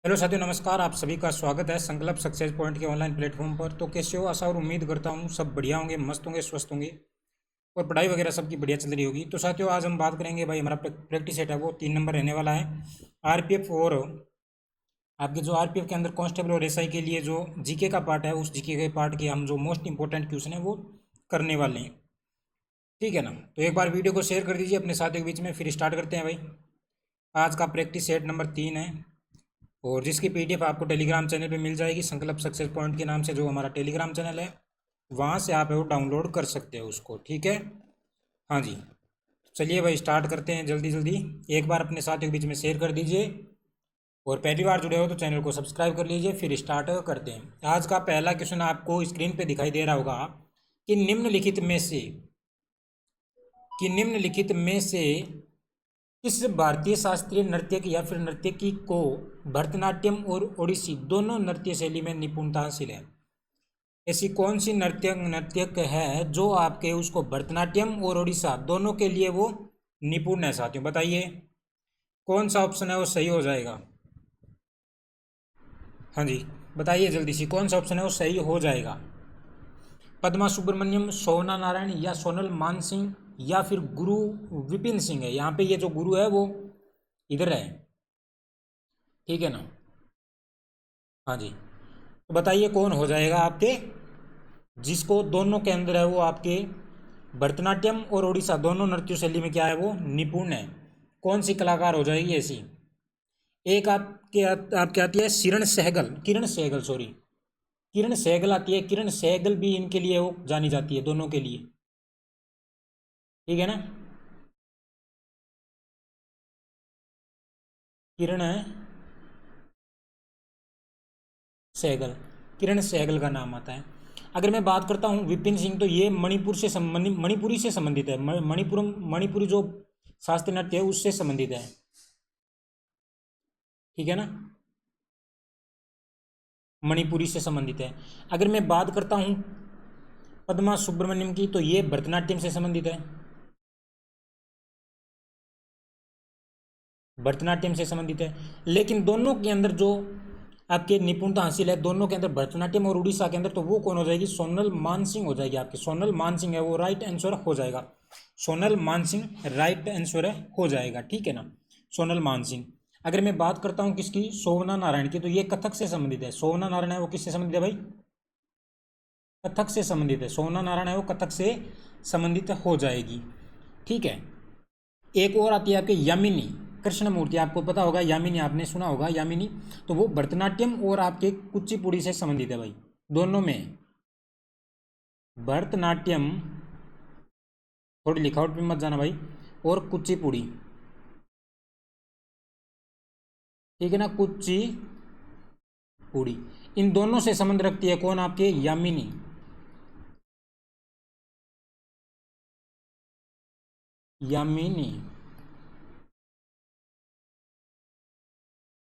Hello साथियों, नमस्कार। आप सभी का स्वागत है संकल्प सक्सेस पॉइंट के ऑनलाइन प्लेटफॉर्म पर। तो कैसे हो? आशा और उम्मीद करता हूँ सब बढ़िया होंगे, मस्त होंगे, स्वस्थ होंगे और पढ़ाई वगैरह सबकी बढ़िया चल रही होगी। तो साथियों, आज हम बात करेंगे भाई, हमारा प्रैक्टिस सेट है वो 3 नंबर रहने वाला है। आरपीएफ और आपके जो आरपीएफ के अंदर कांस्टेबल और एसआई के लिए जो जीके का पार्ट है, उस जीके के पार्ट के हम जो मोस्ट इंपॉर्टेंट क्वेश्चन है वो करने वाले हैं। ठीक है ना? तो एक बार वीडियो को शेयर कर दीजिए अपने साथियों के बीच में, फिर स्टार्ट करते हैं भाई। आज का प्रैक्टिस सेट नंबर 3 है और जिसकी पीडीएफ आपको टेलीग्राम चैनल पे मिल जाएगी, संकल्प सक्सेस पॉइंट के नाम से जो हमारा टेलीग्राम चैनल है, वहाँ से आप वो डाउनलोड कर सकते हो उसको। ठीक है? हाँ जी। चलिए भाई, स्टार्ट करते हैं जल्दी जल्दी। एक बार अपने साथियों के बीच में शेयर कर दीजिए और पहली बार जुड़े हो तो चैनल को सब्सक्राइब कर लीजिए। फिर स्टार्ट करते हैं। आज का पहला क्वेश्चन आपको स्क्रीन पे दिखाई दे रहा होगा कि निम्नलिखित में से किस भारतीय शास्त्रीय नर्तक या फिर नर्तकी को भरतनाट्यम और ओडिसी दोनों नृत्य शैली में निपुणता हासिल है? ऐसी कौन सी नर्तक है जो आपके उसको भरतनाट्यम और ओडिशा दोनों के लिए वो निपुण है? साथियों बताइए कौन सा ऑप्शन है वो सही हो जाएगा। हाँ जी, बताइए जल्दी से, कौन सा ऑप्शन है वो सही हो जाएगा? पद्मा सुब्रमण्यम, सोना नारायण या सोनल मानसिंह या फिर गुरु विपिन सिंह है? यहाँ पे ये जो गुरु है वो इधर है। ठीक है ना? हाँ जी। तो बताइए कौन हो जाएगा आपके, जिसको दोनों के अंदर है वो आपके भरतनाट्यम और उड़ीसा दोनों नृत्य शैली में क्या है वो निपुण है? कौन सी कलाकार हो जाएगी ऐसी? एक आपके आपके आती है किरण सहगल आती है। किरण सहगल भी इनके लिए वो जानी जाती है, दोनों के लिए। ठीक है ना? किरण सहगल, किरण सहगल का नाम आता है। अगर मैं बात करता हूँ विपिन सिंह, तो ये मणिपुरी से संबंधित है। मणिपुरी जो शास्त्रीय नृत्य है उससे संबंधित है। ठीक है ना? मणिपुरी से संबंधित है। अगर मैं बात करता हूँ पद्मा सुब्रमण्यम की, तो ये भरतनाट्यम से संबंधित है। भरतनाट्यम से संबंधित है। लेकिन दोनों के अंदर जो आपके निपुणता हासिल है, दोनों के अंदर भरतनाट्यम और उड़ीसा के अंदर, तो वो कौन हो जाएगी? सोनल मानसिंह हो जाएगी आपकी। सोनल मानसिंह है वो राइट आंसर हो जाएगा। सोनल मानसिंह राइट आंसर हो जाएगा। ठीक है ना? सोनल मानसिंह। अगर मैं बात करता हूँ किसकी, सोवना नारायण की, तो ये कथक से संबंधित है। सोवना नारायण है वो किससे संबंधित है भाई? कथक से संबंधित है। सोवना नारायण है वो कथक से संबंधित हो जाएगी। ठीक है। एक और आती है आपकी यामिनी कृष्णमूर्ति। आपको पता होगा यामिनी, आपने सुना होगा यामिनी। तो वो भरतनाट्यम और आपके कुचिपुड़ी से संबंधित है भाई, दोनों में। भरतनाट्यम, थोड़ी लिखावट में मत जाना भाई, और कुचिपुड़ी। ठीक है ना? कुचिपुड़ी, इन दोनों से संबंध रखती है कौन? आपके यामिनी। यामिनी।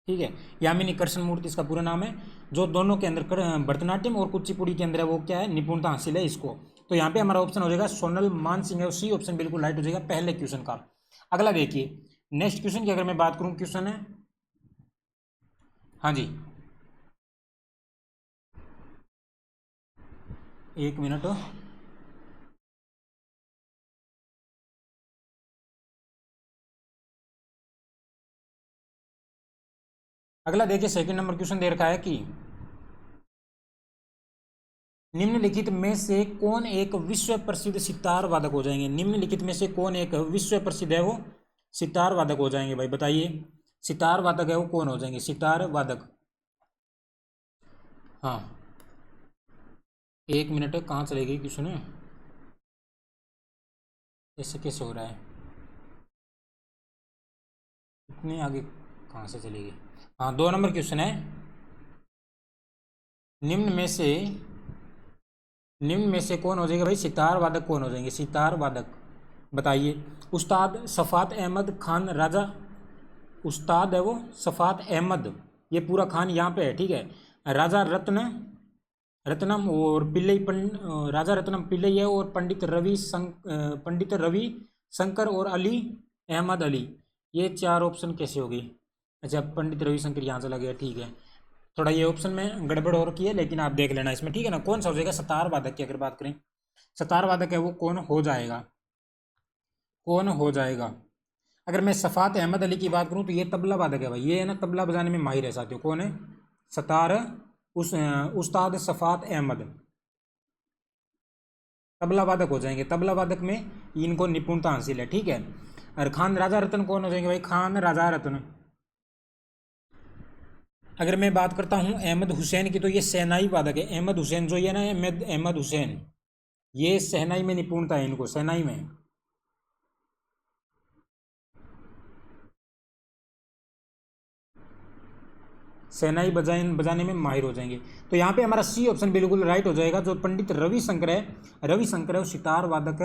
ठीक है। यामिनी कृष्णमूर्ति इसका पूरा नाम है। जो दोनों के अंदर भरतनाट्यम और कुचिपुड़ी के अंदर है वो क्या है? निपुणता हासिल है इसको। तो यहाँ पे हमारा ऑप्शन हो जाएगा सोनल मानसिंह है, सी ऑप्शन बिल्कुल राइट हो जाएगा पहले क्वेश्चन का। अगला देखिए, नेक्स्ट क्वेश्चन की अगर मैं बात करूं, क्वेश्चन है, हाँ जी, एक मिनट। अगला देखिए, सेकंड नंबर क्वेश्चन दे रखा है कि निम्नलिखित में से कौन एक विश्व प्रसिद्ध सितार वादक हो जाएंगे? निम्नलिखित में से कौन एक विश्व प्रसिद्ध है वो सितार वादक हो जाएंगे भाई? बताइए सितार वादक है वो कौन हो जाएंगे? सितार वादक। हाँ, एक मिनट, कहाँ चलेगी क्वेश्चन? ऐसे कैसे हो रहा है? इतने आगे कहाँ से चलेगी? हाँ, 2 नंबर क्वेश्चन है। निम्न में से कौन हो जाएगा भाई? सितार वादक कौन हो जाएंगे? सितार वादक बताइए। उस्ताद सफ़ात अहमद खान राजा, उस्ताद है वो सफ़ात अहमद, ये पूरा खान यहाँ पे है। ठीक है। राजा रत्नम और पिल्लई राजा रत्नम पिल्लई है, और पंडित रवि शंकर और अली अहमद अली। ये 4 ऑप्शन कैसे हो गई? अच्छा, पंडित रविशंकर यहाँ चला गया, ठीक है। थोड़ा ये ऑप्शन में गड़बड़ और की है, लेकिन आप देख लेना इसमें, ठीक है ना। कौन सा हो जाएगा, सतार वादक की अगर बात करें, सतार वादक है वो कौन हो जाएगा, कौन हो जाएगा। अगर मैं सफ़ात अहमद अली की बात करूं तो ये तबला वादक है भाई, ये है ना तबला बजाने में माहिर है साथियों। कौन है, सतार उस्ताद सफ़ात अहमद, तबला वादक हो जाएंगे। तबला वादक में इनको निपुणता हासिल है, ठीक है। और खान राजा रत्न कौन हो जाएंगे भाई, खान राजा रत्न। अगर मैं बात करता हूं अहमद हुसैन की तो ये शहनाई वादक है। अहमद हुसैन जो ये ना, अहमद हुसैन, ये शहनाई में निपुणता है इनको, शहनाई में। शहनाई बजाने में माहिर हो जाएंगे। तो यहाँ पे हमारा सी ऑप्शन बिल्कुल राइट हो जाएगा। जो पंडित रविशंकर है, रविशंकर है वो सितार वादक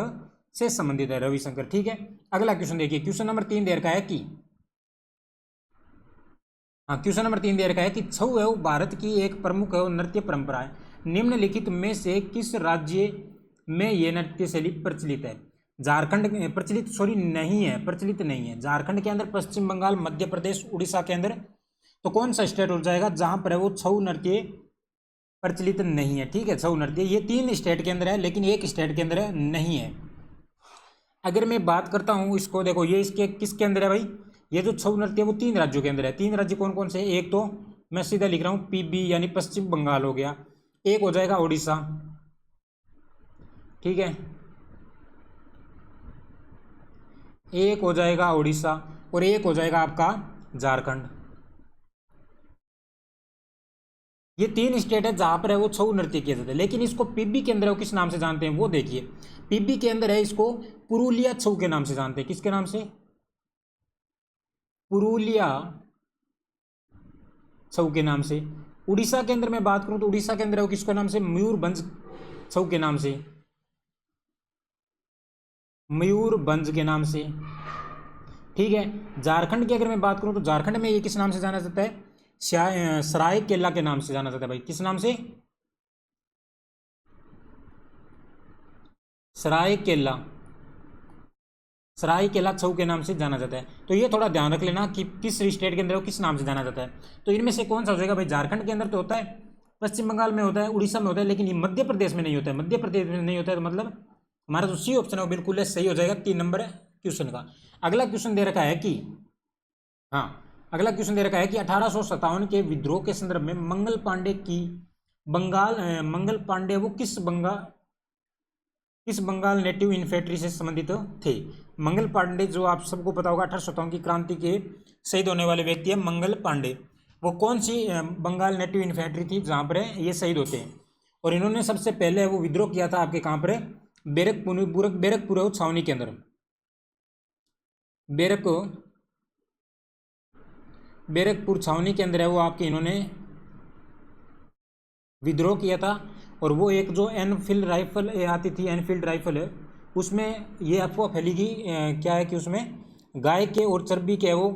से संबंधित है, रविशंकर, ठीक है। अगला क्वेश्चन देखिए, क्वेश्चन नंबर 3 दे रखा है कि, हाँ क्वेश्चन नंबर 3 दे रखा है कि छऊ है वो भारत की एक प्रमुख नृत्य परंपरा है। निम्नलिखित में से किस राज्य में यह नृत्य शैली प्रचलित है। झारखंड प्रचलित, सॉरी नहीं है, प्रचलित नहीं है। झारखंड के अंदर, पश्चिम बंगाल, मध्य प्रदेश, उड़ीसा के अंदर, तो कौन सा स्टेट हो जाएगा जहां पर है वो छऊ नृत्य प्रचलित नहीं है, ठीक है। छऊ नृत्य ये 3 स्टेट के अंदर है, लेकिन एक स्टेट के अंदर नहीं है। अगर मैं बात करता हूं इसको, देखो ये इसके किसके अंदर है भाई, ये जो छऊ नृत्य है वो 3 राज्यों के अंदर है। 3 राज्य कौन कौन से, एक तो मैं सीधा लिख रहा हूं पीबी यानी पश्चिम बंगाल हो गया, एक हो जाएगा उड़ीसा, ठीक है, एक हो जाएगा उड़ीसा, और एक हो जाएगा आपका झारखंड। ये 3 स्टेट है जहां पर है वो छऊ नृत्य किया जाता है। लेकिन इसको पीबी के अंदर है वो किस नाम से जानते हैं वो देखिए। पीबी के अंदर है इसको पुरुलिया छऊ के नाम से जानते हैं। किसके नाम से, पुरुलिया छऊ के नाम से। उड़ीसा के अंदर मैं बात करूं तो उड़ीसा के अंदर है वो किसके नाम से, मयूरभंज छऊ के नाम से, मयूरभंज के नाम से, ठीक है। झारखंड की अगर मैं बात करूं तो झारखंड में ये किस नाम से जाना जाता है, सराय केला के नाम से जाना जाता है भाई। किस नाम से, सराय केला, सराय केला छऊ के नाम से जाना जाता है। तो ये थोड़ा ध्यान रख लेना कि किस स्टेट के अंदर वो किस नाम से जाना जाता है। तो इनमें से कौन सा हो जाएगा भाई, झारखंड के अंदर तो होता है, पश्चिम बंगाल में होता है, उड़ीसा में होता है, लेकिन ये मध्य प्रदेश में नहीं होता है। मध्य प्रदेश में नहीं होता है तो मतलब हमारा जो सी ऑप्शन है वो बिल्कुल सही हो जाएगा 3 नंबर क्वेश्चन का। अगला क्वेश्चन दे रखा है कि, हाँ अगला क्वेश्चन दे रखा है कि 1857 के विद्रोह के संदर्भ में मंगल पांडे की मंगल पांडे वो किस बंगाल नेटिव इन्फेंट्री से संबंधित थे। मंगल पांडे जो आप सबको पता होगा 1857 की क्रांति के शहीद होने वाले व्यक्ति है मंगल पांडे। वो कौन सी बंगाल नेटिव इन्फेंट्री थी जहाँ पर ये शहीद होते हैं। और इन्होंने सबसे पहले वो विद्रोह किया था आपके कहाँ पर, बैरकपुर छावनी के अंदर, बैरकपुर छावनी के अंदर है वो आपके इन्होंने विद्रोह किया था। और वो एक जो एनफील्ड राइफल आती थी, एनफील्ड राइफल है, उसमें ये अफवाह फैली कि क्या है कि उसमें गाय के और चर्बी के वो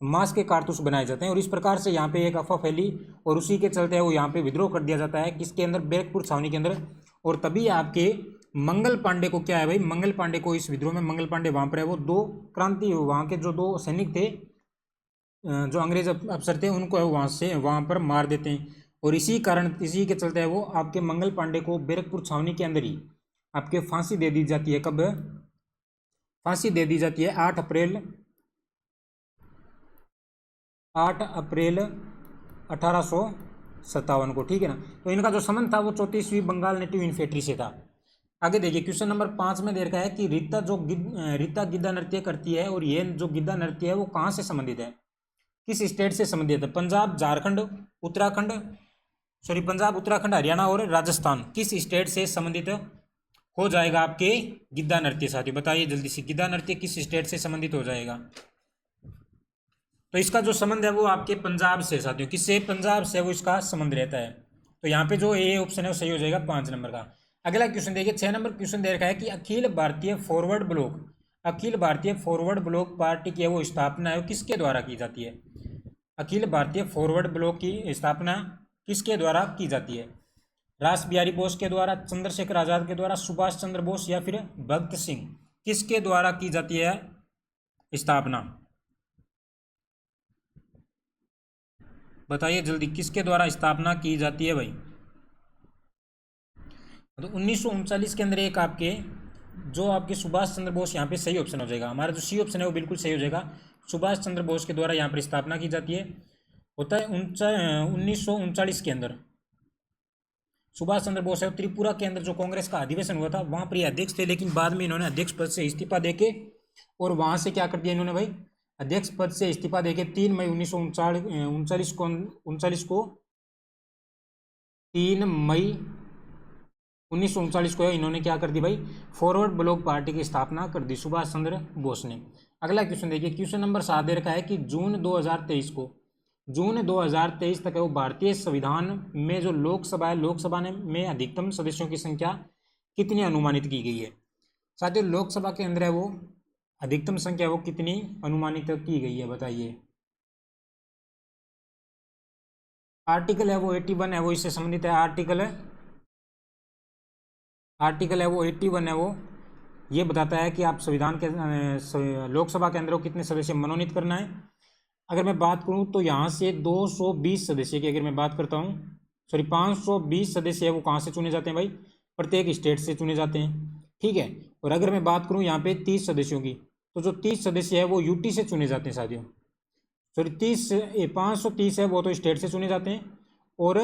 मांस के कारतूस बनाए जाते हैं। और इस प्रकार से यहाँ पे एक अफवाह फैली और उसी के चलते वो यहाँ पे विद्रोह कर दिया जाता है किसके अंदर, बैरकपुर छावनी के अंदर। और तभी आपके मंगल पांडे को क्या है भाई, मंगल पांडे को इस विद्रोह में, मंगल पांडे वहाँ पर है वो 2 क्रांति, वहाँ के जो 2 सैनिक थे, जो अंग्रेज अफसर थे, उनको वहाँ पर मार देते हैं। और इसी कारण, इसी के चलते है वो आपके मंगल पांडे को बैरकपुर छावनी के अंदर ही आपके फांसी दे दी जाती है। कब फांसी दे दी जाती है, 8 अप्रैल 1857 को, ठीक है ना। तो इनका जो संबंध था वो 34वीं बंगाल नेटिव इन्फेंट्री से था। आगे देखिए क्वेश्चन नंबर 5 में दे रखा है कि रीता गिद्धा नृत्य करती है और ये जो गिद्धा नृत्य है वो कहाँ से संबंधित है, किस स्टेट से संबंधित है। पंजाब, झारखंड, पंजाब, उत्तराखंड, हरियाणा और राजस्थान, किस स्टेट से संबंधित हो जाएगा आपके गिद्धा नृत्य साथियों, बताइए जल्दी से, गिद्धा नृत्य किस स्टेट से संबंधित हो जाएगा। तो इसका जो संबंध है वो आपके पंजाब से साथियों, किससे, पंजाब से वो इसका संबंध रहता है। तो यहाँ पे जो ए ऑप्शन है वो सही हो जाएगा 5 नंबर का। अगला क्वेश्चन देखिए, 6 नंबर क्वेश्चन दे रखा है कि Akhil Bharatiya forward block party की वो स्थापना है किसके द्वारा की जाती है। अखिल भारतीय फॉरवर्ड ब्लॉक की स्थापना किसके द्वारा की जाती है, रास बिहारी बोस के द्वारा, चंद्रशेखर आजाद के द्वारा, सुभाष चंद्र बोस या फिर भगत सिंह, किसके द्वारा की जाती है स्थापना। बताइए जल्दी, किसके द्वारा स्थापना की जाती है भाई? तो 1939 के अंदर एक आपके जो आपके सुभाष चंद्र बोस, यहाँ पे सही ऑप्शन हो जाएगा हमारा, जो सी ऑप्शन है वो बिल्कुल सही हो जाएगा। सुभाष चंद्र बोस के द्वारा यहाँ पर स्थापना की जाती है। होता है 1939 के अंदर सुभाष चंद्र बोस है त्रिपुरा के अंदर जो कांग्रेस का अधिवेशन हुआ था वहां पर ये अध्यक्ष थे, लेकिन बाद में इन्होंने अध्यक्ष पद से इस्तीफा देके और वहां से क्या कर दिया इन्होंने भाई, अध्यक्ष पद से इस्तीफा देके 3 मई 1939 को 3 मई 1939 को इन्होंने क्या कर दी भाई, फॉरवर्ड ब्लॉक पार्टी की स्थापना कर दी सुभाष चंद्र बोस ने। अगला क्वेश्चन देखिए, क्वेश्चन नंबर 7 दे रखा है कि जून 2023 तक है वो भारतीय संविधान में जो लोकसभा है, लोकसभा में अधिकतम सदस्यों की संख्या कितनी अनुमानित की गई है? साथियों लोकसभा के अंदर है वो अधिकतम संख्या वो कितनी अनुमानित की गई है बताइए। आर्टिकल है वो 81 है वो इससे संबंधित है। आर्टिकल है वो 81 है वो ये बताता है कि आप संविधान के लोकसभा के अंदर कितने सदस्य मनोनीत करना है। अगर मैं बात करूं तो यहाँ से 220 सदस्य की अगर मैं बात करता हूँ, सॉरी 520 सदस्य है वो कहाँ से चुने जाते हैं भाई, प्रत्येक स्टेट से चुने जाते हैं, ठीक है। और अगर मैं बात करूं यहाँ पे 30 सदस्यों की, तो जो 30 सदस्य है वो यूटी से चुने जाते हैं साथियों। सॉरी 530 है वो तो स्टेट से चुने जाते हैं और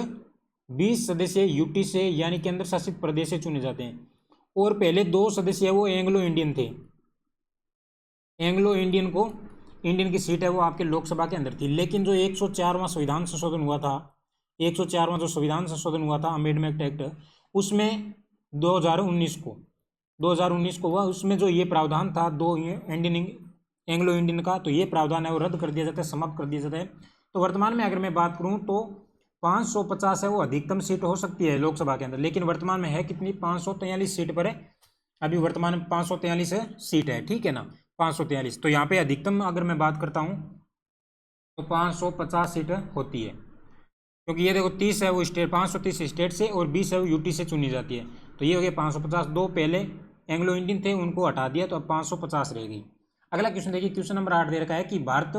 20 सदस्य यूटी से यानी केंद्र शासित प्रदेश से चुने जाते हैं। और पहले 2 सदस्य है वो एंग्लो इंडियन थे। एंग्लो इंडियन को इंडियन की सीट है वो आपके लोकसभा के अंदर थी। लेकिन जो 104वां संविधान संशोधन हुआ था, 104वां जो संविधान संशोधन हुआ था अमेंडमेंट एक्ट, उसमें 2019 को हुआ, उसमें जो ये प्रावधान था एंग्लो इंडियन का, तो ये प्रावधान है वो रद्द कर दिया जाता है, समाप्त कर दिया जाता है। तो वर्तमान में अगर मैं बात करूं तो 550 है वो अधिकतम सीट हो सकती है लोकसभा के अंदर, लेकिन वर्तमान में है कितनी, 543 सीट पर है अभी वर्तमान में 543 सीट है, ठीक है ना, 543। तो यहाँ पे अधिकतम अगर मैं बात करता हूँ तो 550 सीट होती है, क्योंकि ये देखो 30 है वो स्टेट, 530 स्टेट से और 20 है वो यूटी से चुनी जाती है। तो ये हो गया 550, 2 पहले एंग्लो इंडियन थे उनको हटा दिया तो अब 550 रह गई। अगला क्वेश्चन देखिए, क्वेश्चन नंबर 8 दे रखा है कि भारत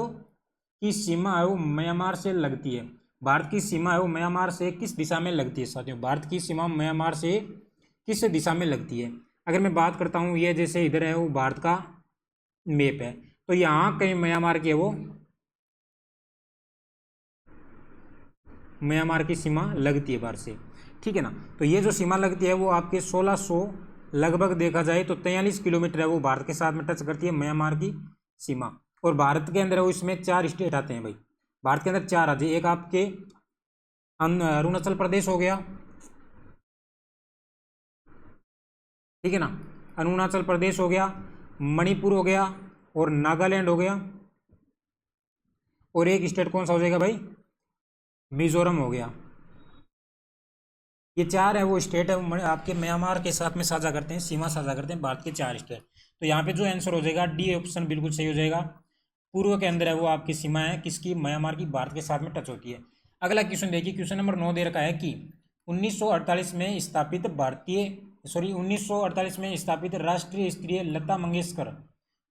की सीमा है वो म्यांमार से लगती है। भारत की सीमा है वो म्यांमार से किस दिशा में लगती है साथियों? भारत की सीमा म्यांमार से किस दिशा में लगती है? अगर मैं बात करता हूँ ये जैसे इधर है वो भारत का मैप है, तो यहाँ कहीं म्यांमार की है वो म्यांमार की सीमा लगती है भारत से, ठीक है ना। तो ये जो सीमा लगती है वो आपके 1600 लगभग देखा जाए तो 43 किलोमीटर है वो भारत के साथ में टच करती है म्यांमार की सीमा। और भारत के अंदर वो इसमें 4 स्टेट आते हैं भाई, भारत के अंदर 4 राज्य, एक आपके अरुणाचल प्रदेश हो गया, ठीक है ना, अरुणाचल प्रदेश हो गया, मणिपुर हो गया और नागालैंड हो गया, और एक स्टेट कौन सा हो जाएगा भाई, मिजोरम हो गया। ये 4 है वो स्टेट है आपके म्यांमार के साथ में साझा करते हैं, सीमा साझा करते हैं भारत के 4 स्टेट। तो यहाँ पे जो आंसर हो जाएगा डी ऑप्शन बिल्कुल सही हो जाएगा। पूर्व के अंदर है वो आपकी सीमा है किसकी, म्यांमार की, भारत के साथ में टच होती है। अगला क्वेश्चन देखिए, क्वेश्चन नंबर 9 दे रखा है कि 1948 में स्थापित राष्ट्रीय स्तरीय लता मंगेशकर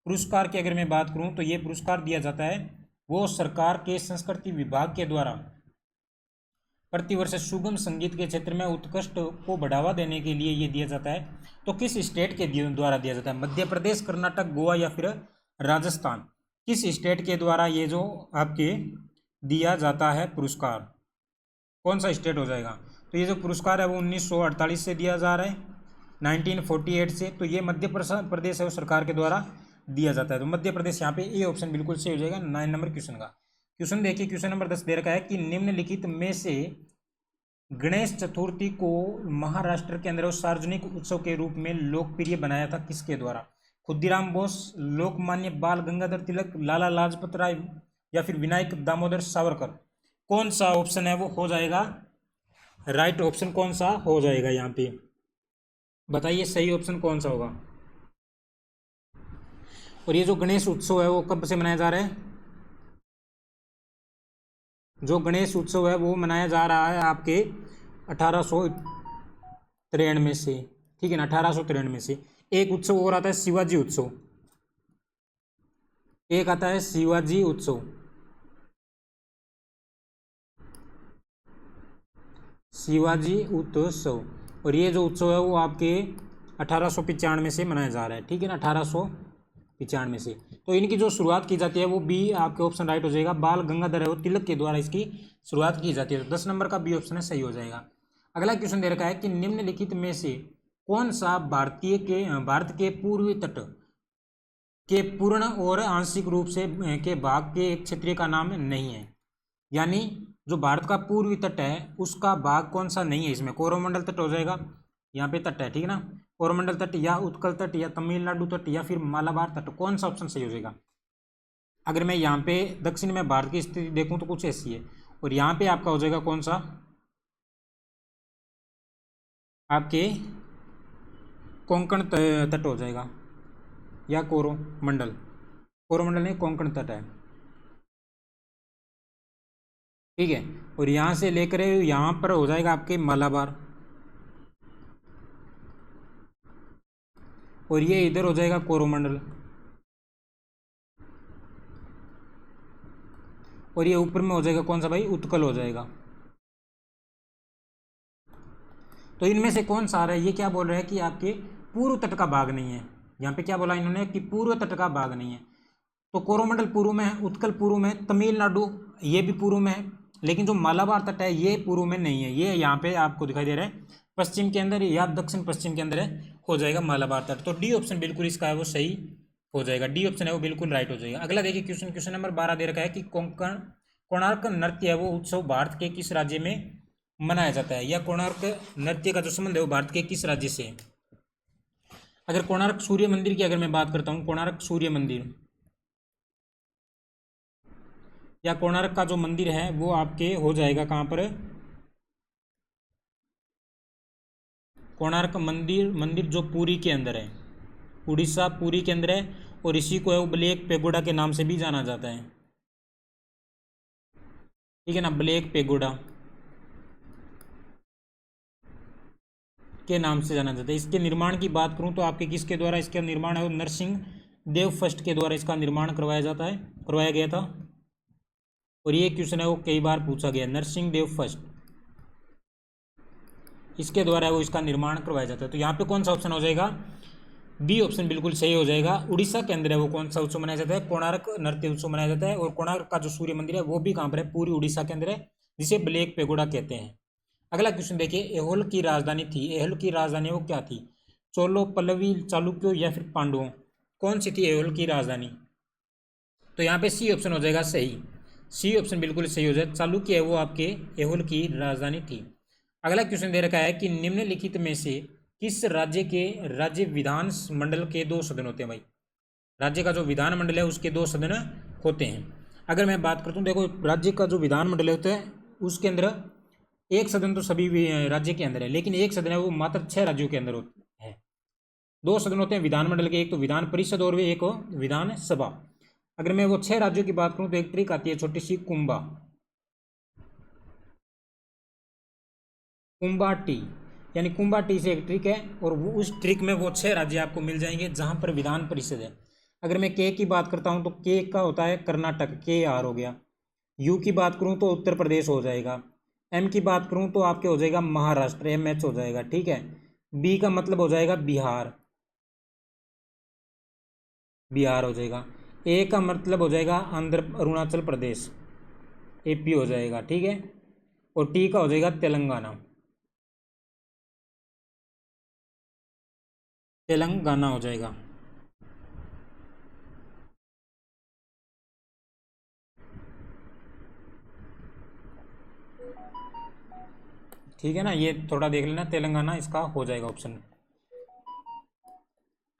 पुरस्कार की अगर मैं बात करूं तो ये पुरस्कार दिया जाता है वो सरकार के संस्कृति विभाग के द्वारा प्रतिवर्ष सुगम संगीत के क्षेत्र में उत्कृष्ट को बढ़ावा देने के लिए ये दिया जाता है। तो किस स्टेट के द्वारा दिया जाता है? मध्य प्रदेश, कर्नाटक, गोवा या फिर राजस्थान? किस स्टेट के द्वारा ये जो आपके दिया जाता है पुरस्कार, कौन सा स्टेट हो जाएगा? तो ये जो पुरस्कार है वो 1948 से दिया जा रहा है, 1948 से। तो ये मध्य प्रदेश है वो सरकार के द्वारा दिया जाता है। तो मध्य प्रदेश यहाँ पे ए ऑप्शन बिल्कुल सही हो जाएगा 9 नंबर क्वेश्चन का। क्वेश्चन देखिए, क्वेश्चन नंबर 10 दे रखा है कि निम्नलिखित में से गणेश चतुर्थी को महाराष्ट्र के अंदर सार्वजनिक उत्सव के रूप में लोकप्रिय बनाया था किसके द्वारा? खुदीराम बोस, लोकमान्य बाल गंगाधर तिलक, लाला लाजपत राय या फिर विनायक दामोदर सावरकर? कौन सा ऑप्शन है वो हो जाएगा राइट ऑप्शन, कौन सा हो जाएगा यहाँ पे बताइए सही ऑप्शन कौन सा होगा? और ये जो गणेश उत्सव है वो कब से मनाया जा रहा है? जो गणेश उत्सव है वो मनाया जा रहा है आपके 1893 से, ठीक है ना, 1893 से। एक उत्सव और आता है शिवाजी उत्सव, एक आता है शिवाजी उत्सव, शिवाजी उत्सव। और ये जो उत्सव है वो आपके 1895 से मनाया जा रहा है, ठीक है ना, 1895 से। तो इनकी जो शुरुआत की जाती है वो बी आपके ऑप्शन राइट हो जाएगा, बाल गंगाधर है वो तिलक के द्वारा इसकी शुरुआत की जाती है। तो 10 नंबर का बी ऑप्शन है सही हो जाएगा। अगला क्वेश्चन दे रखा है कि निम्नलिखित में से कौन सा भारत के पूर्वी तट के पूर्ण और आंशिक रूप से के भाग के एक क्षेत्रीय का नाम नहीं है। यानी जो भारत का पूर्वी तट है उसका भाग कौन सा नहीं है, इसमें कोरोमंडल तट हो जाएगा, यहाँ पे तट है, ठीक है ना, कोरोमंडल तट या उत्कल तट या तमिलनाडु तट या फिर मालाबार तट, कौन सा ऑप्शन सही हो जाएगा। अगर मैं यहाँ पे दक्षिण में भारत की स्थिति देखूँ तो कुछ ऐसी है, और यहाँ पे आपका हो जाएगा कौन सा, आपके कोंकण तट हो जाएगा या कोरोमंडल, कोरोमंडल नहीं कोंकण तट है, ठीक है। और यहाँ से लेकर यहाँ पर हो जाएगा आपके मालाबार, और ये इधर हो जाएगा कोरोमंडल, और ये ऊपर में हो जाएगा कौन सा भाई, उत्कल हो जाएगा। तो इनमें से कौन सा आ रहा है, ये क्या बोल रहा है कि आपके पूर्व तट का भाग नहीं है। यहाँ पे क्या बोला इन्होंने कि पूर्व तट का भाग नहीं है। तो कोरोमंडल पूर्व में है, उत्कल पूर्व में है, तमिलनाडु ये भी पूर्व में है, लेकिन जो मालाबार तट है ये पूर्व में नहीं है, ये यहाँ पे आपको दिखाई दे रहा है पश्चिम के अंदर या दक्षिण पश्चिम के अंदर है, हो जाएगा मालाबार तट। तो डी ऑप्शन बिल्कुल इसका है वो सही हो जाएगा, डी ऑप्शन है वो बिल्कुल राइट हो जाएगा। अगला देखिए क्वेश्चन नंबर 12 दे रखा है कि कोणार्क नृत्य है वो उत्सव भारत के किस राज्य में मनाया जाता है, या कोणार्क नृत्य का जो संबंध है वो भारत के किस राज्य से है। अगर कोणार्क सूर्य मंदिर की अगर मैं बात करता हूँ, कोणार्क सूर्य मंदिर या कोणार्क का जो मंदिर है वो आपके हो जाएगा कहाँ पर, कोणार्क मंदिर जो पुरी के अंदर है, उड़ीसा पुरी के अंदर है, और इसी को है वो ब्लैक पेगोडा के नाम से भी जाना जाता है, ठीक है ना, ब्लैक पेगोडा के नाम से जाना जाता है। इसके निर्माण की बात करूं तो आपके किसके द्वारा इसका निर्माण है, वो नरसिंह देव फर्स्ट के द्वारा इसका निर्माण करवाया गया था। और ये क्वेश्चन है वो कई बार पूछा गया, नरसिंह देव फर्स्ट इसके द्वारा वो इसका निर्माण करवाया जाता है। तो यहाँ पे कौन सा ऑप्शन हो जाएगा, बी ऑप्शन बिल्कुल सही हो जाएगा। उड़ीसा के अंदर है वो कौन सा उत्सव मनाया जाता है, कोणार्क नृत्य उत्सव मनाया जाता है। और कोणार्क का जो सूर्य मंदिर है वो भी कहाँ पर है, पूरी उड़ीसा के अंदर है, जिसे ब्लैक पेगोडा कहते हैं। अगला क्वेश्चन देखिए, एहोल की राजधानी थी, एहोल की राजधानी वो क्या थी, चोलो पल्लवी चालुक्यों या फिर पांडवों, कौन सी थी एहोल की राजधानी। तो यहाँ पे सी ऑप्शन हो जाएगा सही, सी ऑप्शन बिल्कुल सही हो जाए, चालुक्य है वो आपके एहोल की राजधानी थी। अगला क्वेश्चन दे रखा है कि निम्नलिखित में से किस राज्य के राज्य विधान मंडल के 2 सदन होते हैं भाई, राज्य का जो विधान मंडल है उसके 2 सदन होते हैं। अगर मैं बात करता हूँ, देखो राज्य का जो विधान मंडल होता है उसके अंदर एक सदन तो सभी राज्य के अंदर है, लेकिन एक सदन है वो मात्र 6 राज्यों के अंदर है। 2 सदन होते हैं विधानमंडल के, एक तो विधान परिषद और एक विधान सभा। अगर मैं वो 6 राज्यों की बात करूं तो एक ट्रिक आती है छोटी सी, कुंभा टी, यानी कुंभा टी से एक ट्रिक है, और वो उस ट्रिक में वो 6 राज्य आपको मिल जाएंगे जहां पर विधान परिषद है। अगर मैं के की बात करता हूं तो के का होता है कर्नाटक, के आर हो गया। यू की बात करूं तो उत्तर प्रदेश हो जाएगा। एम की बात करूं तो आपके हो जाएगा महाराष्ट्र, एम एच हो जाएगा, ठीक है। बी का मतलब हो जाएगा बिहार, बिहार हो जाएगा। ए का मतलब हो जाएगा अरुणाचल प्रदेश, एपी हो जाएगा, ठीक है। और टी का हो जाएगा तेलंगाना, तेलंगाना हो जाएगा। ठीक है ना, ये थोड़ा देख लेना, तेलंगाना इसका हो जाएगा ऑप्शन।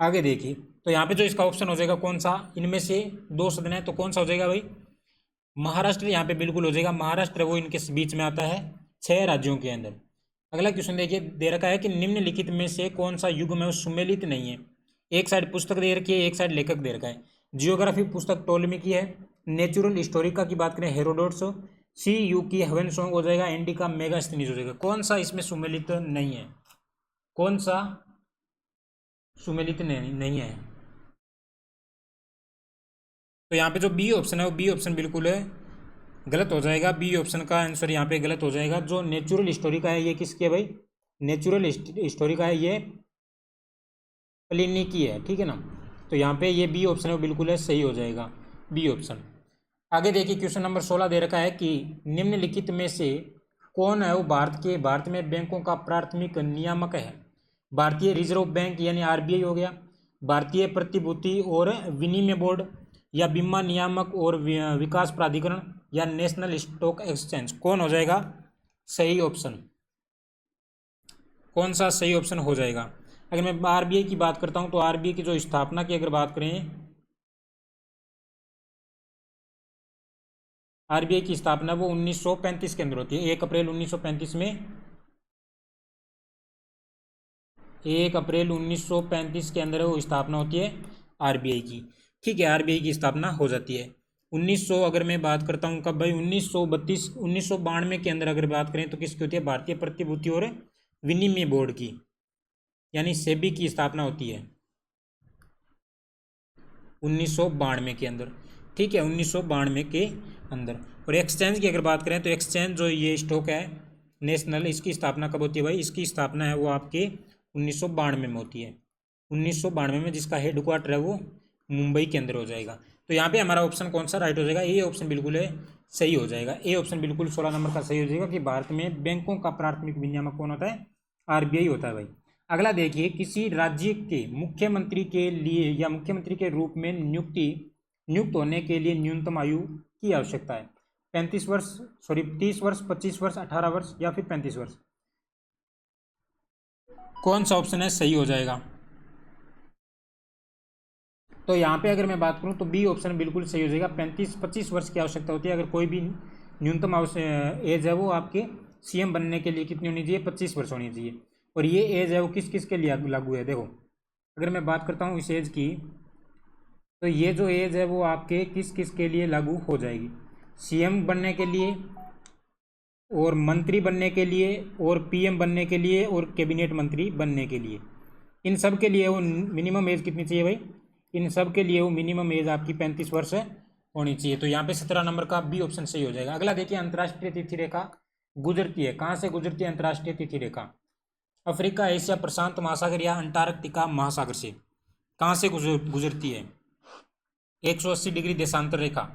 आगे देखिए, तो यहाँ पे जो इसका ऑप्शन हो जाएगा कौन सा, इनमें से 2 सदन है तो कौन सा हो जाएगा भाई, महाराष्ट्र यहाँ पे बिल्कुल हो जाएगा। महाराष्ट्र वो इनके बीच में आता है 6 राज्यों के अंदर। अगला क्वेश्चन देखिए, दे रखा है कि निम्नलिखित में से कौन सा युग में वो सुमेलित नहीं है। एक साइड पुस्तक दे रखी है, एक साइड लेखक दे रखा है। जियोग्राफी पुस्तक टोलेमी की है, नेचुरल हिस्टोरिका की बात करें हेरोडोट्स, सी यू की हेवन सॉन्ग हो जाएगा, एनडी का मेगास्थनीज हो जाएगा। कौन सा इसमें सुमेलित नहीं है, कौन सा सुमेलित नहीं है। तो यहाँ पे जो बी ऑप्शन है वो बी ऑप्शन बिल्कुल है गलत हो जाएगा, बी ऑप्शन का आंसर यहाँ पे गलत हो जाएगा। जो नेचुरल हिस्टोरी का है ये किसकी है भाई, नेचुरल हिस्टोरी का है ये प्लिनी की है, ठीक है ना। तो यहाँ पे ये बी ऑप्शन है वो बिल्कुल है सही हो जाएगा, बी ऑप्शन। आगे देखिए क्वेश्चन नंबर 16 दे रखा है कि निम्नलिखित में से कौन है वो भारत में बैंकों का प्राथमिक नियामक है। भारतीय रिजर्व बैंक यानी आरबीआई हो गया, भारतीय प्रतिभूति और विनिमय बोर्ड, या बीमा नियामक और विकास प्राधिकरण, या नेशनल स्टॉक एक्सचेंज। कौन हो जाएगा सही ऑप्शन, कौन सा सही ऑप्शन हो जाएगा। अगर मैं आरबीआई की बात करता हूं तो आरबीआई की जो स्थापना की अगर बात करें, आरबीआई की स्थापना वो 1935 के अंदर होती है। 1 अप्रैल 1935 में, 1 अप्रैल 1935 के अंदर वो स्थापना होती है आरबीआई की, ठीक है। आरबीआई की स्थापना हो जाती है 1900। अगर मैं बात करता हूँ कब भाई, 1992 के अंदर अगर बात करें तो किसकी होती है, भारतीय प्रतिभूति और विनिमय बोर्ड की यानी सेबी की स्थापना होती है 1992 के अंदर, ठीक है, 1992 के अंदर। और एक्सचेंज की अगर बात करें तो एक्सचेंज जो ये स्टॉक है नेशनल, इसकी स्थापना कब होती है भाई, इसकी स्थापना है वो आपके 1992 में होती है, 1992 में, जिसका हेड क्वार्टर है वो मुंबई के अंदर हो जाएगा। तो यहाँ पे हमारा ऑप्शन कौन सा राइट हो जाएगा, ए ऑप्शन बिल्कुल है सही हो जाएगा। ए ऑप्शन बिल्कुल 16 नंबर का सही हो जाएगा कि भारत में बैंकों का प्राथमिक विनियामक कौन होता है, आरबीआई होता है भाई। अगला देखिए, किसी राज्य के मुख्यमंत्री के लिए या मुख्यमंत्री के रूप में नियुक्त होने के लिए न्यूनतम आयु की आवश्यकता है। 30 वर्ष, 25 वर्ष, 18 वर्ष या फिर 35 वर्ष। कौन सा ऑप्शन है सही हो जाएगा। तो यहाँ पे अगर मैं बात करूँ तो बी ऑप्शन बिल्कुल सही हो जाएगा। 25 वर्ष की आवश्यकता होती है। अगर कोई भी न्यूनतम एज है वो आपके सीएम बनने के लिए कितनी होनी चाहिए, 25 वर्ष होनी चाहिए। और ये एज है वो किस किस के लिए लागू है, देखो अगर मैं बात करता हूँ इस एज की, तो ये जो एज है वो आपके किस किस के लिए लागू हो जाएगी, सीएम बनने के लिए और मंत्री बनने के लिए और पीएम बनने के लिए और कैबिनेट मंत्री बनने के लिए। इन सब के लिए वो मिनिमम एज कितनी चाहिए भाई, इन सब के लिए वो मिनिमम एज आपकी 35 वर्ष होनी चाहिए। तो यहाँ पे 17 नंबर का बी ऑप्शन सही हो जाएगा। अगला देखिए, अंतर्राष्ट्रीय तिथि रेखा गुजरती है, कहाँ से गुजरती है अंतर्राष्ट्रीय तिथि रेखा, अफ्रीका, एशिया, प्रशांत महासागर या अंटार्कटिका महासागर से, कहाँ से गुजरती है। 180 डिग्री देशांतर रेखा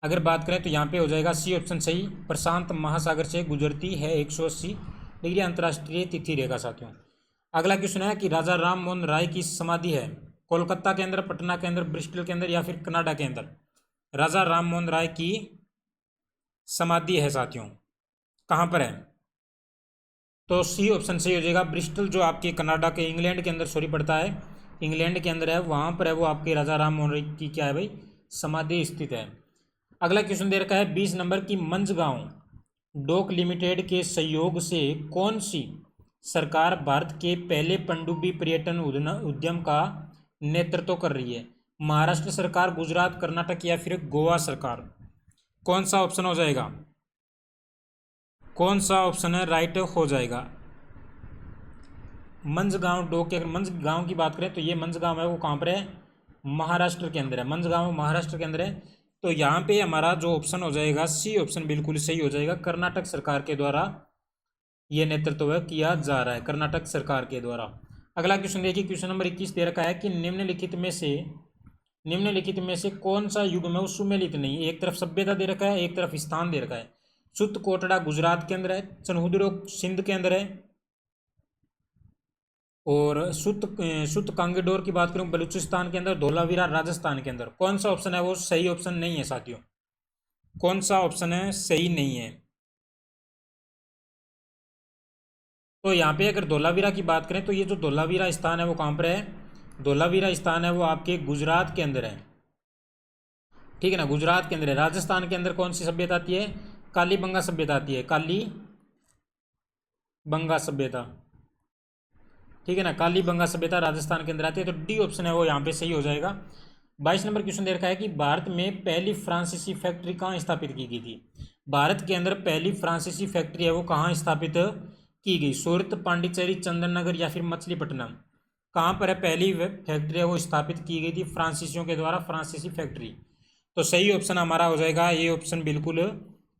अगर बात करें तो यहाँ पे हो जाएगा सी ऑप्शन सही, प्रशांत महासागर से गुजरती है 180 डिग्री अंतर्राष्ट्रीय तिथि रेखा साथियों। अगला क्वेश्चन है कि राजा राम मोहन राय की समाधि है कोलकाता के अंदर, पटना के अंदर, ब्रिस्टल के अंदर या फिर कनाडा के अंदर। राजा राम मोहन राय की समाधि है साथियों, कहाँ पर है, तो सी ऑप्शन सही हो जाएगा। ब्रिस्टल जो आपके कनाडा के, इंग्लैंड के अंदर सॉरी पड़ता है, इंग्लैंड के अंदर है, वहाँ पर है वो आपके राजा राम मोहन राय की क्या है भाई, समाधि स्थित है। अगला क्वेश्चन दे रखा है 20 नंबर की, मंझगांव डॉक लिमिटेड के सहयोग से कौन सी सरकार भारत के पहले पनडुब्बी पर्यटन उद्यम का नेतृत्व कर रही है। महाराष्ट्र सरकार, गुजरात, कर्नाटक या फिर गोवा सरकार। कौन सा ऑप्शन हो जाएगा, कौन सा ऑप्शन है राइट हो जाएगा। मंझगांव डॉक की अगर मंझगांव की बात करें तो ये मंझगांव है वो कहाँ पर है, महाराष्ट्र के अंदर है, मंझगांव महाराष्ट्र के अंदर है। तो यहाँ पे हमारा जो ऑप्शन हो जाएगा सी ऑप्शन बिल्कुल सही हो जाएगा। कर्नाटक सरकार के द्वारा ये नेतृत्व किया जा रहा है, कर्नाटक सरकार के द्वारा। अगला क्वेश्चन देखिए, क्वेश्चन नंबर 21 दे रखा है कि निम्नलिखित में से कौन सा युग में वो सुमेलित नहीं। एक तरफ सभ्यता दे रखा है, एक तरफ स्थान दे रखा है। सुत कोटड़ा गुजरात के अंदर है, चनहुदड़ो सिंध के अंदर है, और सुत कांगेडोर की बात करूं बलूचिस्तान के अंदर, धोलावीरा राजस्थान के अंदर। कौन सा ऑप्शन है वो सही ऑप्शन नहीं है साथियों, कौन सा ऑप्शन है सही नहीं है। तो यहाँ पे अगर धोलावीरा की बात करें तो ये जो धोलावीरा स्थान है वो कहाँ पर है, धोलावीरा स्थान है वो आपके गुजरात के अंदर है, ठीक है ना, गुजरात के अंदर है। राजस्थान के अंदर कौन सी सभ्यता आती है, कालीबंगा सभ्यता आती है, कालीबंगा सभ्यता, ठीक है ना, कालीबंगा सभ्यता राजस्थान के अंदर आती है। तो डी ऑप्शन है वो यहाँ पे सही हो जाएगा। 22 नंबर क्वेश्चन दे रखा है कि भारत में पहली फ्रांसीसी फैक्ट्री कहाँ स्थापित की गई थी। भारत के अंदर पहली फ्रांसीसी फैक्ट्री है वो कहाँ स्थापित की गई, सूरत, पांडिचेरी, चंदननगर या फिर मछलीपट्टनम। कहाँ पर है पहली फैक्ट्री है वो स्थापित की गई थी फ्रांसीसियों के द्वारा, फ्रांसीसी फैक्ट्री। तो सही ऑप्शन हमारा हो जाएगा ये ऑप्शन बिल्कुल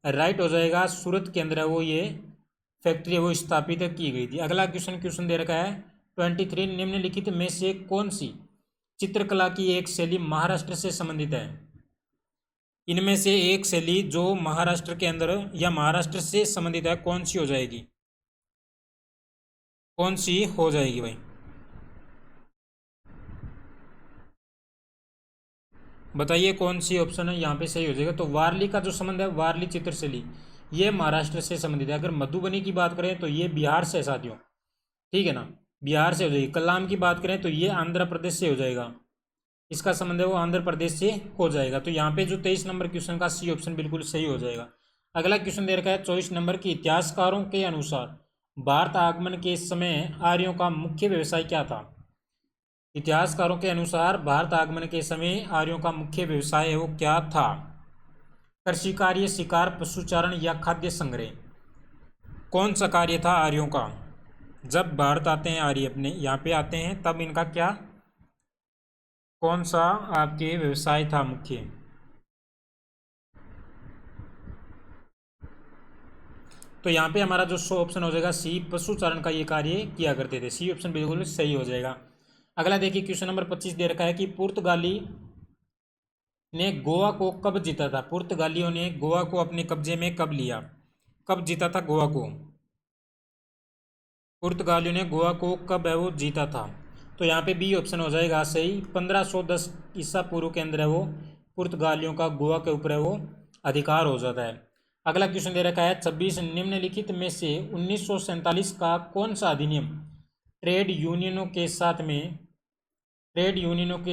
राइट हो जाएगा। सूरत के अंदर है वो ये फैक्ट्री है वो स्थापित की गई थी। अगला क्वेश्चन दे रखा है 23, निम्नलिखित में से कौन सी चित्रकला की एक शैली महाराष्ट्र से संबंधित है। इनमें से एक शैली जो महाराष्ट्र के अंदर या महाराष्ट्र से संबंधित है कौन सी हो जाएगी, कौन सी हो जाएगी भाई, बताइए कौन सी ऑप्शन है यहाँ पे सही हो जाएगा। तो वारली का जो संबंध है, वारली चित्रशैली, ये महाराष्ट्र से संबंधित है। अगर मधुबनी की बात करें तो ये बिहार से है साथियों, ठीक है ना, बिहार से हो जाएगी। कलाम की बात करें तो ये आंध्र प्रदेश से हो जाएगा, इसका संबंध है वो आंध्र प्रदेश से हो जाएगा। तो यहाँ पे जो 23 नंबर क्वेश्चन का सी ऑप्शन बिल्कुल सही हो जाएगा। अगला क्वेश्चन दे रखा है 24 नंबर की, इतिहासकारों के अनुसार भारत आगमन के समय आर्यों का मुख्य व्यवसाय क्या था। इतिहासकारों के अनुसार भारत आगमन के समय आर्यों का मुख्य व्यवसाय है वो क्या था। कृषि कार्य, शिकार, पशुचारण या खाद्य संग्रह, कौन सा कार्य था आर्यों का। जब भारत आते हैं आर्य अपने यहाँ पे आते हैं तब इनका क्या, कौन सा आपके व्यवसाय था मुख्य। तो यहाँ पे हमारा जो सो ऑप्शन हो जाएगा सी, पशुचारण का ये कार्य किया करते थे। सी ऑप्शन बिल्कुल सही हो जाएगा। अगला देखिए क्वेश्चन नंबर 25 दे रखा है कि पुर्तगाली ने गोवा को कब जीता था। पुर्तगालियों ने गोवा को अपने कब्जे में कब लिया, कब जीता था गोवा को। पुर्तगालियों ने गोवा को कब है वो जीता था। तो यहाँ पे बी ऑप्शन हो जाएगा सही। 1510 ईसा पूर्व के अंदर है वो पुर्तगालियों का गोवा के ऊपर है वो अधिकार हो जाता है। अगला क्वेश्चन दे रखा है 26, निम्नलिखित में से 1947 का कौन सा अधिनियम ट्रेड यूनियनों के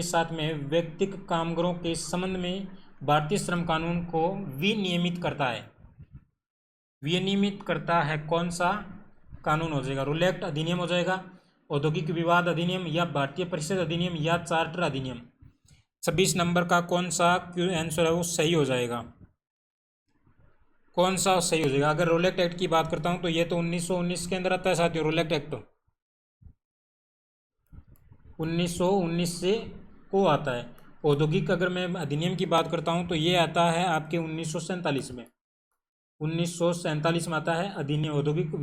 साथ में व्यक्तिगत कामगारों के संबंध में भारतीय श्रम कानून को विनियमित करता है। विनियमित करता है कौन सा कानून हो जाएगा। रूल एक्ट अधिनियम हो जाएगा, औद्योगिक विवाद अधिनियम, या भारतीय परिषद अधिनियम, या चार्टर अधिनियम। 26 नंबर का कौन सा आंसर है वो सही हो जाएगा, कौन सा सही हो जाएगा। अगर रूल एक्ट की बात करता हूं तो ये तो 1919 के अंदर आता है साथियों। रूल एक्ट 1919 से को आता है। औद्योगिक अगर मैं अधिनियम की बात करता हूं तो ये आता है आपके 1947 में, 1947 में आता है अधिनियम, औद्योगिक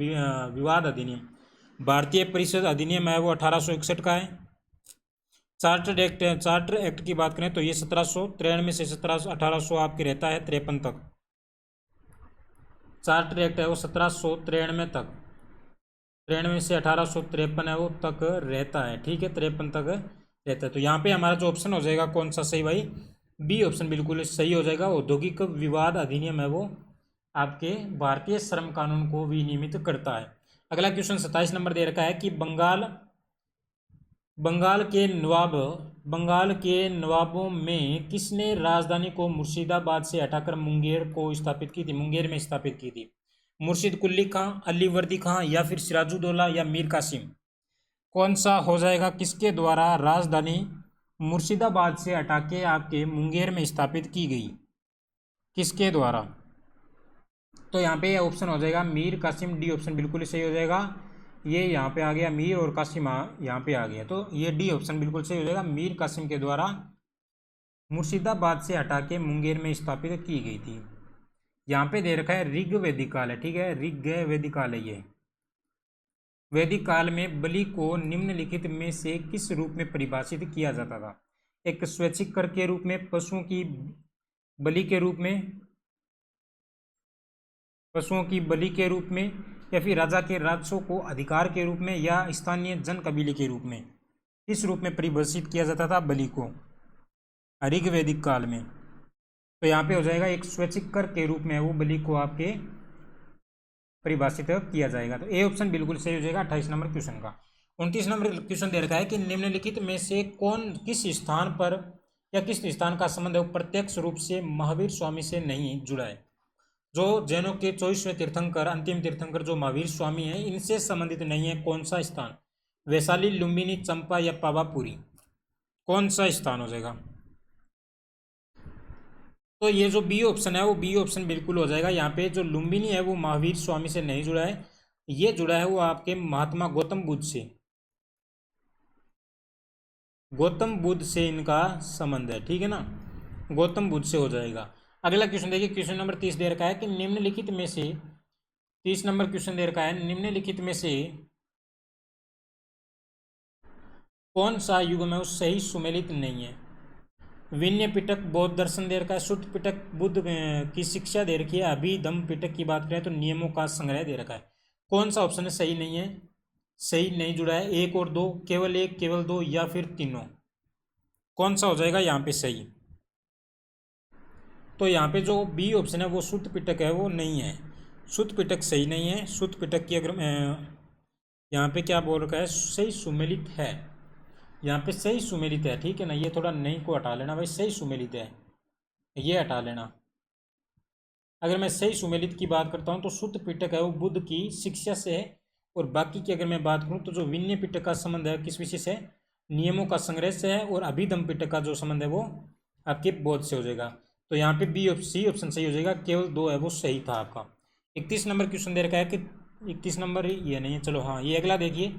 विवाद अधिनियम। भारतीय परिषद अधिनियम है वो 1861 का है। चार्टर एक्ट की बात करें तो ये 1793 से 1800 आपके रहता है 53 तक। चार्टर एक्ट है वो 1793 तक, 93 से 1853 है वो तक रहता है, ठीक है, 53 तक रहता है। तो यहाँ पे हमारा जो ऑप्शन हो जाएगा कौन सा सही भाई, बी ऑप्शन बिल्कुल सही हो जाएगा। औद्योगिक विवाद अधिनियम है वो आपके भारतीय श्रम कानून को विनियमित करता है। अगला क्वेश्चन 27 नंबर दे रखा है कि बंगाल के नवाबों में किसने राजधानी को मुर्शिदाबाद से हटाकर मुंगेर को स्थापित की थी, मुंगेर में स्थापित की थी। मुर्शिद कुली खां, अली वर्दी खां, या फिर सिराजुद्दौला, या मीर कासिम। कौन सा हो जाएगा, किसके द्वारा राजधानी मुर्शिदाबाद से हटा के आपके मुंगेर में स्थापित की गई, किसके द्वारा। तो यहाँ पे ऑप्शन हो जाएगा मीर कासिम, डी ऑप्शन बिल्कुल सही हो जाएगा। ये यहाँ पे आ गया मीर और कासिम यहाँ पे आ गया, तो ये डी ऑप्शन बिल्कुल सही हो जाएगा। मीर कासिम के द्वारा मुर्शिदाबाद से हटा के मुंगेर में स्थापित की गई थी। यहाँ पे दे रखा है ऋग वैदिक काल है, ठीक है, ऋग वैदिक काल है ये। वैदिक काल में बलि को निम्नलिखित में से किस रूप में परिभाषित किया जाता था। एक स्वैच्छिक कर के रूप में, पशुओं की बलि के रूप में, पशुओं की बलि के रूप में, या फिर राजा के राजस्व को अधिकार के रूप में, या स्थानीय जन कबीले के रूप में। किस रूप में परिभाषित किया जाता था बलि को ऋग वैदिक काल में। तो यहाँ पे हो जाएगा एक स्वैच्छिक कर के रूप में वो बलि को आपके परिभाषित किया जाएगा। तो ए ऑप्शन बिल्कुल सही हो जाएगा 28 नंबर क्वेश्चन का। 29 नंबर क्वेश्चन दे रखा है कि निम्नलिखित में से किस स्थान पर या किस स्थान का संबंध है प्रत्यक्ष रूप से महावीर स्वामी से नहीं जुड़ा है। जो जैनों के 24वें तीर्थंकर, अंतिम तीर्थंकर जो महावीर स्वामी हैं, इनसे संबंधित नहीं है। कौन सा स्थान, वैशाली, लुम्बिनी, चंपा, या पावापुरी, कौन सा स्थान हो जाएगा। तो ये जो बी ऑप्शन है वो बी ऑप्शन बिल्कुल हो जाएगा। यहाँ पे जो लुम्बिनी है वो महावीर स्वामी से नहीं जुड़ा है, ये जुड़ा है वो आपके महात्मा गौतम बुद्ध से, गौतम बुद्ध से इनका संबंध है, ठीक है ना। गौतम बुद्ध से हो जाएगा। अगला क्वेश्चन देखिए, क्वेश्चन नंबर 30 दे रखा है कि निम्नलिखित में से 30 नंबर क्वेश्चन दे रखा है, निम्नलिखित में से कौन सा युग में वो सही सुमेलित नहीं है। विनय पिटक बौद्ध दर्शन दे रखा है, सुत्त पिटक बुद्ध की शिक्षा दे रखी है, अभिधम्म पिटक की बात करें तो नियमों का संग्रह दे रखा है। कौन सा ऑप्शन है सही नहीं है, सही नहीं जुड़ा है, एक और दो, केवल एक, केवल दो, या फिर तीनों, कौन सा हो जाएगा यहाँ पे सही। तो यहाँ पे जो बी ऑप्शन है वो सुत्त पिटक है, वो नहीं है, सुत्त पिटक सही नहीं है। सुत्त पिटक की अगर यहाँ पे क्या बोल रखा है, सही सुमेलित है, यहाँ पे सही सुमेलित है, ठीक है ना। ये थोड़ा नहीं को हटा लेना भाई, सही सुमेलित है, ये हटा लेना। अगर मैं सही सुमेलित की बात करता हूँ तो सुत्त पिटक है वो बुद्ध की शिक्षा से है, और बाकी की अगर मैं बात करूँ तो जो विनय पिटक का संबंध है किस विषय से, नियमों का संग्रह से है, और अभिधम्म पिटक का जो संबंध है वो आपके बोध से हो जाएगा। तो यहाँ पे बी सी ऑप्शन सही हो जाएगा, केवल दो है वो सही था आपका। 31 नंबर क्वेश्चन दे रखा है कि 31 नंबर ये नहीं है, चलो हाँ ये अगला देखिए,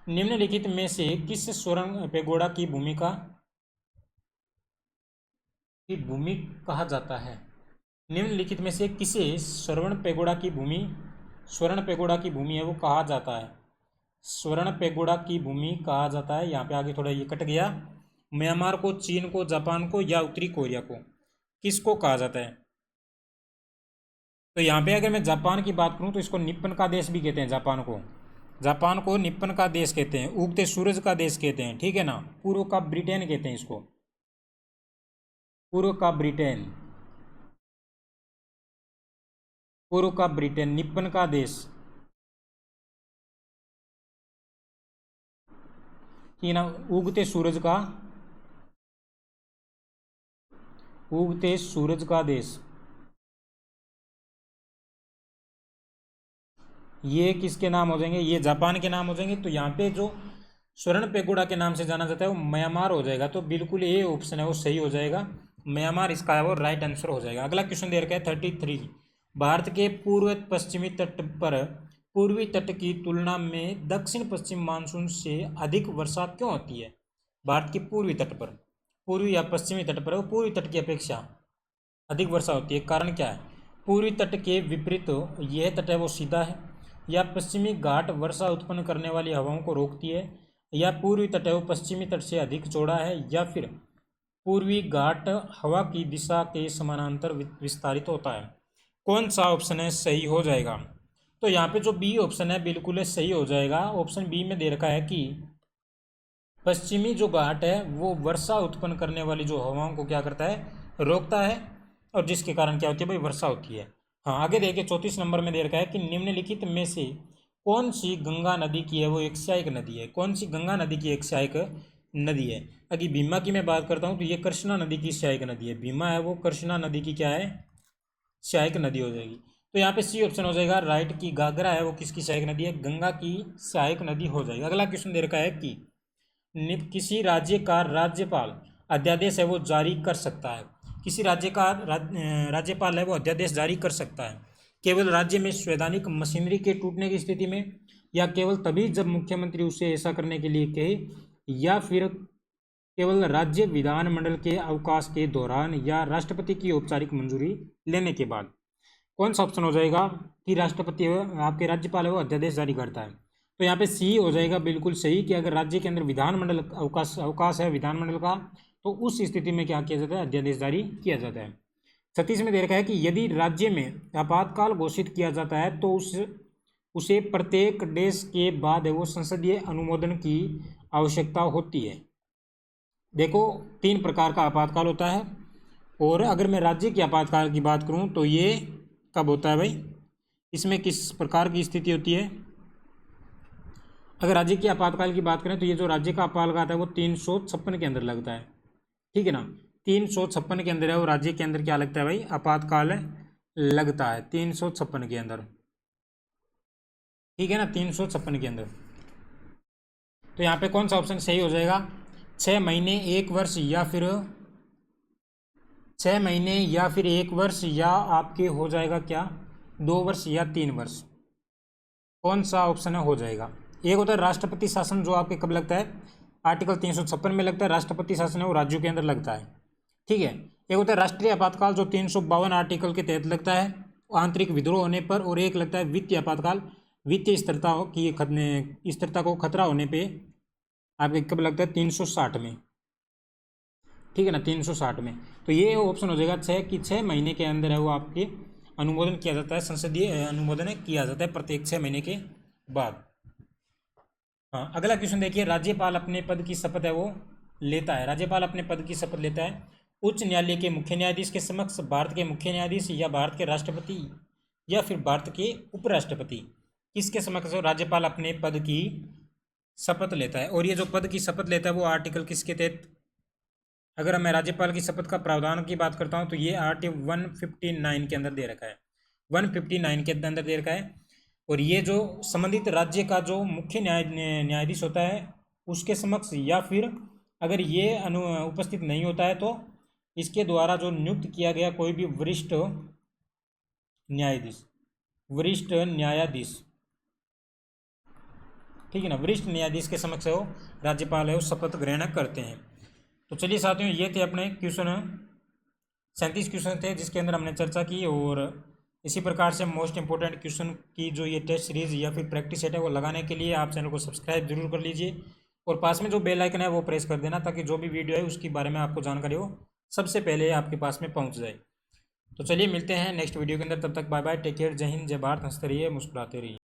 निम्नलिखित में से किस स्वर्ण पेगोड़ा की भूमि कहा जाता है। निम्नलिखित में से किसे स्वर्ण पेगोड़ा की भूमि है वो कहा जाता है, स्वर्ण पेगोड़ा की भूमि कहा जाता है। यहाँ पे आगे थोड़ा ये कट गया, म्यांमार को, चीन को, जापान को, या उत्तरी कोरिया को, किसको कहा जाता है। तो यहाँ पे अगर मैं जापान की बात करूँ तो इसको निप्पन का देश भी कहते हैं, जापान को निप्पन का देश कहते हैं, उगते सूरज का देश कहते हैं, ठीक है ना। पूर्व का ब्रिटेन कहते हैं इसको, पूर्व का ब्रिटेन, निप्पन का देश, ठीक है ना। उगते सूरज का देश, ये किसके नाम हो जाएंगे, ये जापान के नाम हो जाएंगे। तो यहाँ पे जो स्वर्ण पेगोड़ा के नाम से जाना जाता है वो म्यांमार हो जाएगा। तो बिल्कुल ये ऑप्शन है वो सही हो जाएगा, म्यांमार इसका है वो राइट आंसर हो जाएगा। अगला क्वेश्चन दे रखा है 33, भारत के पूर्व पश्चिमी तट पर पूर्वी तट की तुलना में दक्षिण पश्चिम मानसून से अधिक वर्षा क्यों होती है। भारत के पूर्वी तट पर, पूर्वी या पश्चिमी तट पर, वो पूर्वी तट की अपेक्षा अधिक वर्षा होती है, कारण क्या है। पूर्वी तट के विपरीत यह तट है वो सीधा है, या पश्चिमी घाट वर्षा उत्पन्न करने वाली हवाओं को रोकती है, या पूर्वी तट है वो पश्चिमी तट से अधिक चौड़ा है, या फिर पूर्वी घाट हवा की दिशा के समानांतर विस्तारित होता है। कौन सा ऑप्शन है सही हो जाएगा। तो यहाँ पे जो बी ऑप्शन है बिल्कुल सही हो जाएगा। ऑप्शन बी में दे रखा है कि पश्चिमी जो घाट है वो वर्षा उत्पन्न करने वाली जो हवाओं को क्या करता है, रोकता है, और जिसके कारण क्या होती है भाई, वर्षा होती है। हाँ आगे देखिए 34 नंबर में दे रखा है कि निम्नलिखित में से कौन सी गंगा नदी की है वो एक सहायक नदी है, कौन सी गंगा नदी की एक सहायक नदी है। अगर भीमा की मैं बात करता हूँ तो ये कृष्णा नदी की सहायक नदी है, भीमा है वो कृष्णा नदी की क्या है, सहायक नदी हो जाएगी। तो यहाँ पे सी ऑप्शन हो जाएगा राइट, की घाघरा है वो किसकी सहायक नदी है, गंगा की सहायक नदी हो जाएगी। अगला क्वेश्चन दे रखा है कि किसी राज्य का राज्यपाल अध्यादेश है वो जारी कर सकता है, किसी राज्य का राज्यपाल है वो अध्यादेश जारी कर सकता है केवल राज्य में संवैधानिक मशीनरी के टूटने की स्थिति में, या केवल तभी जब मुख्यमंत्री उसे ऐसा करने के लिए कहे, या फिर केवल राज्य विधानमंडल के अवकाश के दौरान, या राष्ट्रपति की औपचारिक मंजूरी लेने के बाद। कौन सा ऑप्शन हो जाएगा कि राष्ट्रपति आपके राज्यपाल है वो अध्यादेश जारी करता है। तो यहाँ पे सी हो जाएगा बिल्कुल सही, कि अगर राज्य के अंदर विधानमंडल अवकाश है विधानमंडल का, तो उस स्थिति में क्या किया जाता है, अध्यादेश जारी किया जाता है। 36 में दे रखा है कि यदि राज्य में आपातकाल घोषित किया जाता है तो उसे प्रत्येक देश के बाद वो संसदीय अनुमोदन की आवश्यकता होती है। देखो 3 प्रकार का आपातकाल होता है, और अगर मैं राज्य के आपातकाल की बात करूं तो ये कब होता है भाई, इसमें किस प्रकार की स्थिति होती है। अगर राज्य के आपातकाल की बात करें तो ये जो राज्य का आपातकाल आता है वो 356 के अंदर लगता है, ठीक है ना। 356 के अंदर है वो राज्य के अंदर क्या लगता है भाई, आपातकाल लगता है 356 के अंदर, ठीक है ना, 356 के अंदर। तो यहाँ पे कौन सा ऑप्शन सही हो जाएगा, 6 महीने, 1 वर्ष, या फिर 6 महीने या फिर 1 वर्ष, या आपके हो जाएगा क्या 2 वर्ष या 3 वर्ष। कौन सा ऑप्शन है हो जाएगा। एक होता है राष्ट्रपति शासन जो आपके कब लगता है, आर्टिकल 356 में लगता है, राष्ट्रपति शासन है वो राज्यों के अंदर लगता है, ठीक है। एक होता है राष्ट्रीय आपातकाल जो 352 आर्टिकल के तहत लगता है आंतरिक विद्रोह होने पर, और एक लगता है वित्तीय आपातकाल वित्तीय स्थिरता को खतरा होने पे आपके कब लगता है 360 में, ठीक है ना, 360 में। तो ये ऑप्शन हो जाएगा 6 कि 6 महीने के अंदर है वो आपके अनुमोदन किया जाता है, संसदीय अनुमोदन किया जाता है प्रत्येक 6 महीने के बाद। हाँ, अगला क्वेश्चन देखिए, राज्यपाल अपने पद की शपथ है वो लेता है, राज्यपाल अपने पद की शपथ लेता है उच्च न्यायालय के मुख्य न्यायाधीश के समक्ष, भारत के मुख्य न्यायाधीश या भारत के राष्ट्रपति या फिर भारत के उपराष्ट्रपति, किसके समक्ष राज्यपाल अपने पद की शपथ लेता है। और ये जो पद की शपथ लेता है वो आर्टिकल किसके तहत, अगर मैं राज्यपाल की शपथ का प्रावधान की बात करता हूँ तो ये आर्टिकल 159 के अंदर दे रखा है, 159 के अंदर दे रखा है। और ये जो संबंधित राज्य का जो मुख्य न्यायाधीश होता है उसके समक्ष, या फिर अगर ये उपस्थित नहीं होता है तो इसके द्वारा जो नियुक्त किया गया कोई भी वरिष्ठ न्यायाधीश, ठीक है ना, वरिष्ठ न्यायाधीश के समक्ष वो राज्यपाल है वो शपथ ग्रहण करते हैं। तो चलिए साथियों, ये थे अपने क्वेश्चन 37 क्वेश्चन थे जिसके अंदर हमने चर्चा की। और इसी प्रकार से मोस्ट इंपॉर्टेंट क्वेश्चन की जो ये टेस्ट सीरीज या फिर प्रैक्टिस सेट है वो लगाने के लिए आप चैनल को सब्सक्राइब जरूर कर लीजिए, और पास में जो बेल आइकन है वो प्रेस कर देना ताकि जो भी वीडियो है उसके बारे में आपको जानकारी हो सबसे पहले आपके पास में पहुंच जाए। तो चलिए मिलते हैं नेक्स्ट वीडियो के अंदर, तब तक बाय बाय, टेक केयर, जय हिंद, जय भारत, हंसते रहिए, मुस्कुराते रहिए।